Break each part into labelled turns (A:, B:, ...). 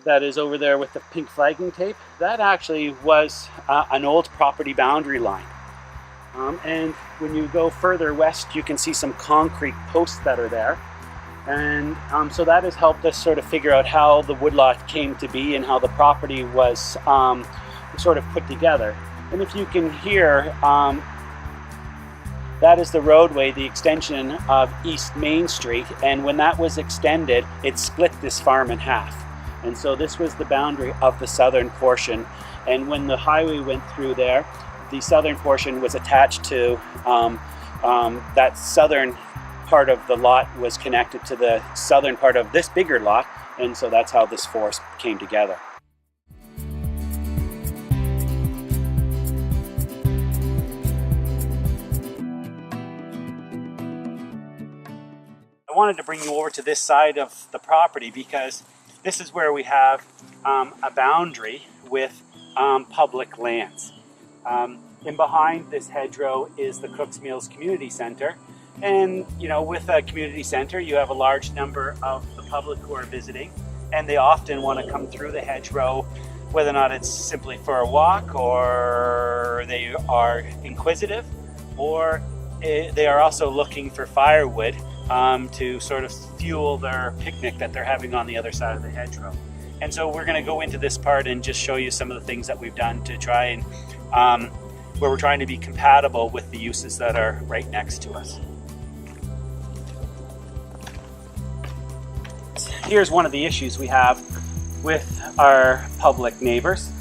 A: that is over there with the pink flagging tape, that actually was an old property boundary line. And when you go further west, you can see some concrete posts that are there. And so that has helped us sort of figure out how the woodlot came to be and how the property was sort of put together. And if you can hear, that is the roadway, the extension of East Main Street. And when that was extended, it split this farm in half. And so this was the boundary of the southern portion. And when the highway went through there, the southern portion was attached to that southern part of the lot was connected to the southern part of this bigger lot. And so that's how this forest came together. I wanted to bring you over to this side of the property because this is where we have a boundary with public lands. And behind this hedgerow is the Cooks Mills Community Center. And, you know, with a community center, you have a large number of the public who are visiting, and they often want to come through the hedgerow, whether or not it's simply for a walk, or they are inquisitive, or they are also looking for firewood to sort of fuel their picnic that they're having on the other side of the hedgerow. And so we're going to go into this part and just show you some of the things that we've done to try and where we're trying to be compatible with the uses that are right next to us. Here's one of the issues we have with our public neighbors.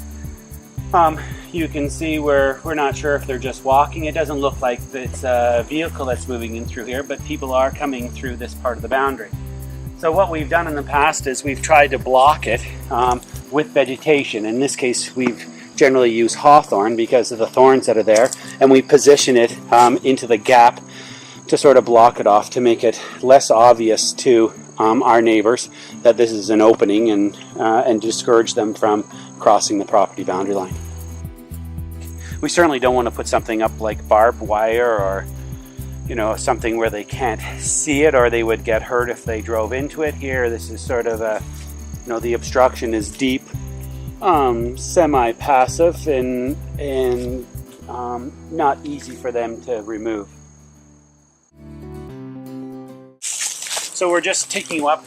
A: You can see we're not sure if they're just walking. It doesn't look like it's a vehicle that's moving in through here, but people are coming through this part of the boundary. So what we've done in the past is we've tried to block it with vegetation. In this case, we've generally used hawthorn because of the thorns that are there, and we position it into the gap to sort of block it off to make it less obvious to our neighbors that this is an opening and discourage them from crossing the property boundary line. We certainly don't want to put something up like barbed wire or, you know, something where they can't see it or they would get hurt if they drove into it. Here, this is sort of a, you know, the obstruction is deep, semi-passive and not easy for them to remove. So we're just taking you up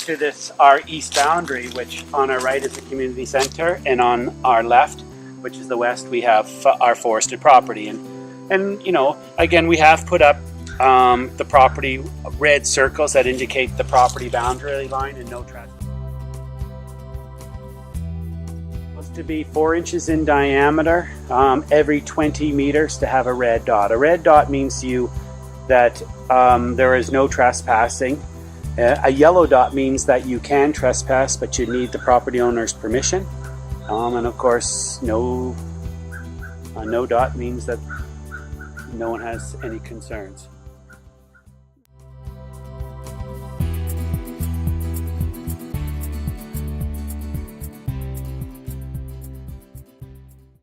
A: to this, our east boundary, which on our right is the community center, and on our left, which is the west, we have our forested property. And you know, again, we have put up the property red circles that indicate the property boundary line and no trespass. Supposed to be 4 inches in diameter, every 20 meters to have a red dot. A red dot means to you that there is no trespassing. A yellow dot means that you can trespass, but you need the property owner's permission. And of course, no dot means that no one has any concerns.